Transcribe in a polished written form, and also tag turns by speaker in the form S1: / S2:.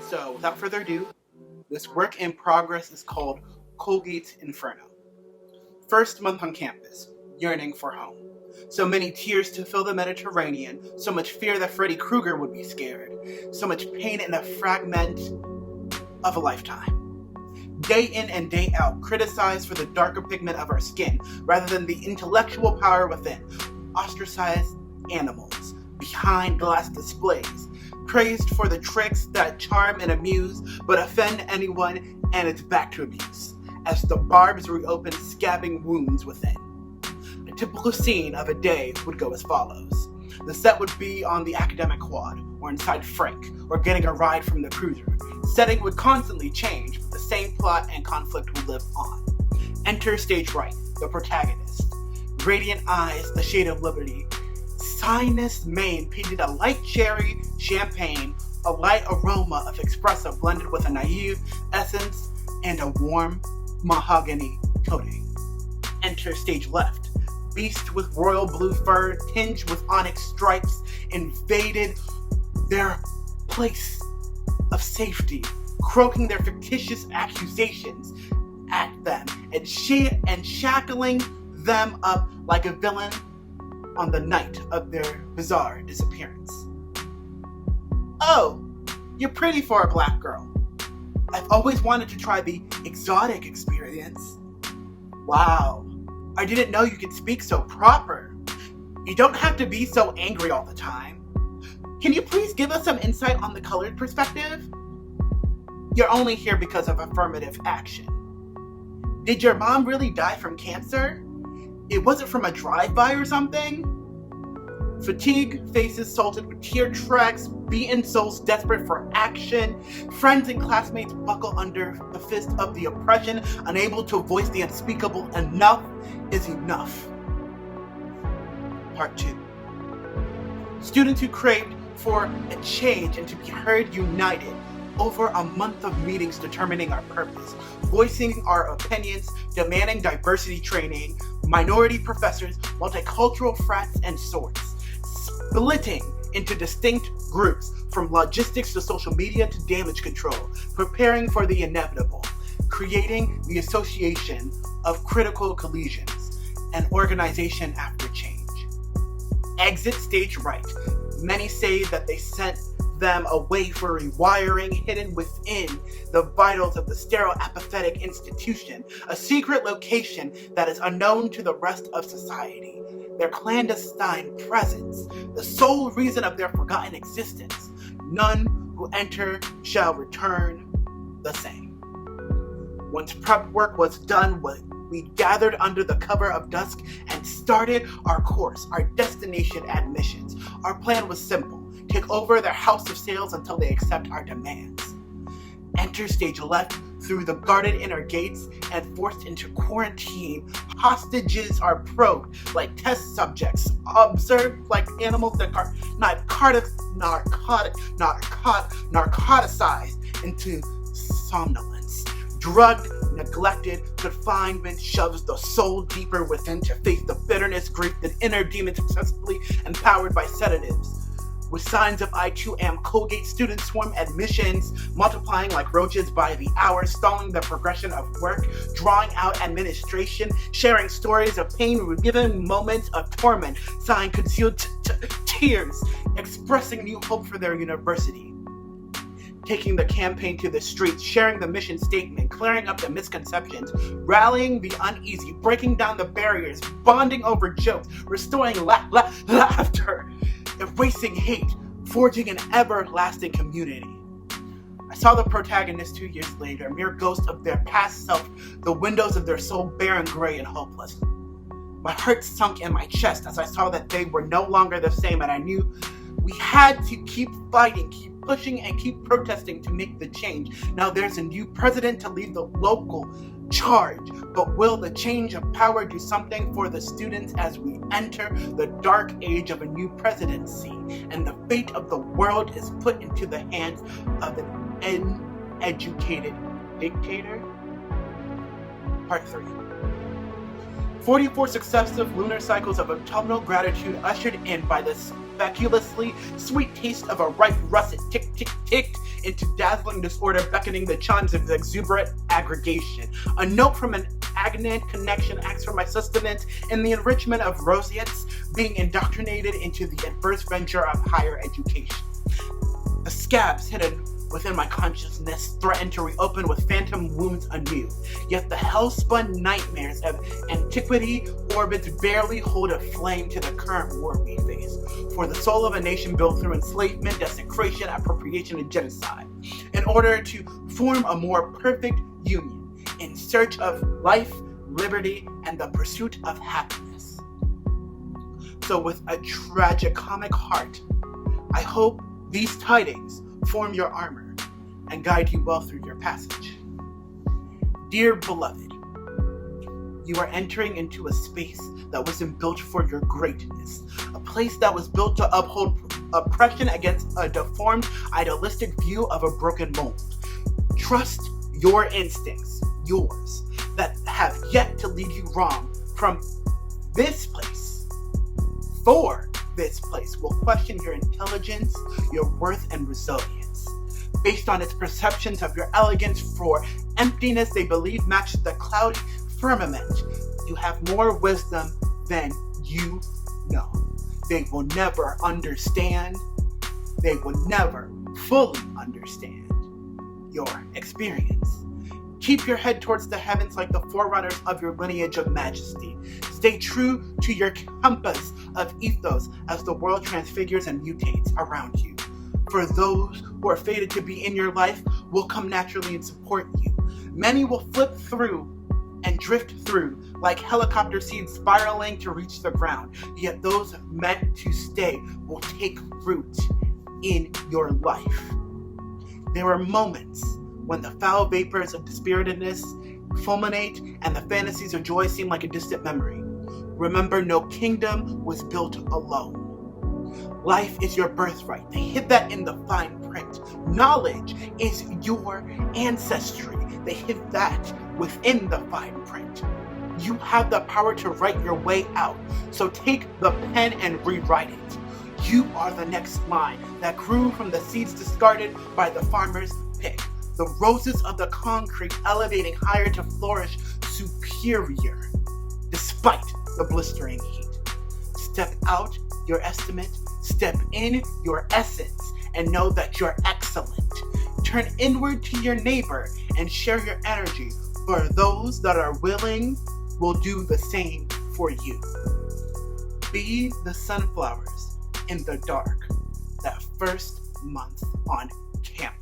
S1: So, without further ado, this work in progress is called Colgate's Inferno. First month on campus, yearning for home. So many tears to fill the Mediterranean, so much fear that Freddy Krueger would be scared, so much pain in a fragment of a lifetime. Day in and day out, criticized for the darker pigment of our skin, rather than the intellectual power within. Ostracized animals, behind glass displays, praised for the tricks that charm and amuse, but offend anyone, and it's back to abuse, as the barbs reopen scabbing wounds within. A typical scene of a day would go as follows. The set would be on the academic quad, or inside Frank, or getting a ride from the cruiser. Setting would constantly change, but the same plot and conflict would live on. Enter stage right, the protagonist. Radiant eyes, the shade of liberty. Sinus mane painted a light cherry champagne, a light aroma of espresso blended with a naive essence and a warm mahogany coating. Enter stage left. Beast with royal blue fur tinged with onyx stripes invaded their place of safety, croaking their fictitious accusations at them and shackling them up like a villain on the night of their bizarre disappearance. Oh, you're pretty for a black girl. I've always wanted to try the exotic experience. Wow, I didn't know you could speak so proper. You don't have to be so angry all the time. Can you please give us some insight on the colored perspective? You're only here because of affirmative action. Did your mom really die from cancer? It wasn't from a drive-by or something? Fatigue faces salted with tear tracks, beaten souls desperate for action, friends and classmates buckle under the fist of the oppression, unable to voice the unspeakable. Enough is enough. Part 2. Students who craved for a change and to be heard united. Over a month of meetings determining our purpose, voicing our opinions, demanding diversity training, minority professors, multicultural frats and sorts, splitting into distinct groups from logistics to social media to damage control, preparing for the inevitable, creating the association of critical collisions, an organization after change. Exit stage right. Many say that they sent them away for rewiring hidden within the vitals of the sterile apathetic institution, a secret location that is unknown to the rest of society. Their clandestine presence, the sole reason of their forgotten existence. None who enter shall return the same. Once prep work was done, we gathered under the cover of dusk and started our course, our destination admissions. Our plan was simple. Take over their house of sales until they accept our demands. Enter stage left through the guarded inner gates and forced into quarantine. Hostages are probed like test subjects, observed like animals that are narcoticized into somnolence. Drugged, neglected, confinement shoves the soul deeper within to face the bitterness, grief, and inner demons successfully empowered by sedatives. With signs of I too am Colgate, students swarm admissions, multiplying like roaches by the hour, stalling the progression of work, drawing out administration, sharing stories of pain, reliving moments of torment, sighing concealed tears, expressing new hope for their university. Taking the campaign to the streets, sharing the mission statement, clearing up the misconceptions, rallying the uneasy, breaking down the barriers, bonding over jokes, restoring laughter, erasing hate, forging an everlasting community. I saw the protagonist 2 years later, mere ghosts of their past self, the windows of their soul bare and gray and hopeless. My heart sunk in my chest as I saw that they were no longer the same, and I knew we had to keep fighting, keep pushing, and keep protesting to make the change. Now there's a new president to lead the local charge, but will the change of power do something for the students as we enter the dark age of a new presidency, and the fate of the world is put into the hands of an uneducated dictator? Part 3. 44 successive lunar cycles of autumnal gratitude ushered in by the speculatively sweet taste of a ripe russet ticked into dazzling disorder, beckoning the chimes of exuberant aggregation. A note from an agnate connection acts for my sustenance in the enrichment of roseates, being indoctrinated into the adverse venture of higher education. The scabs hidden within my consciousness threaten to reopen with phantom wounds anew. Yet the hell-spun nightmares of antiquity orbits barely hold a flame to the current war we face. For the soul of a nation built through enslavement, desecration, appropriation, and genocide, in order to form a more perfect union, in search of life, liberty, and the pursuit of happiness. So with a tragicomic heart, I hope these tidings form your armor and guide you well through your passage. Dear beloved, you are entering into a space that wasn't built for your greatness, a place that was built to uphold oppression against a deformed, idealistic view of a broken mold. Trust your instincts, yours, that have yet to lead you wrong from this place. For this place will question your intelligence, your worth, and resilience. Based on its perceptions of your elegance for emptiness they believe matches the cloudy firmament, you have more wisdom than you know. They will never understand. They will never fully understand your experience. Keep your head towards the heavens like the forerunners of your lineage of majesty. Stay true to your compass of ethos as the world transfigures and mutates around you. For those who are fated to be in your life will come naturally and support you. Many will flip through and drift through like helicopter seeds spiraling to reach the ground. Yet those meant to stay will take root in your life. There are moments when the foul vapors of dispiritedness fulminate and the fantasies of joy seem like a distant memory. Remember, no kingdom was built alone. Life is your birthright. They hid that in the fine print. Knowledge is your ancestry. They hid that within the fine print. You have the power to write your way out. So take the pen and rewrite it. You are the next line that grew from the seeds discarded by the farmer's pick. The roses of the concrete elevating higher to flourish superior, despite the blistering heat. Step out your estimate, step in your essence, and know that you're excellent. Turn inward to your neighbor and share your energy, for those that are willing will do the same for you. Be the sunflowers in the dark that first month on campus.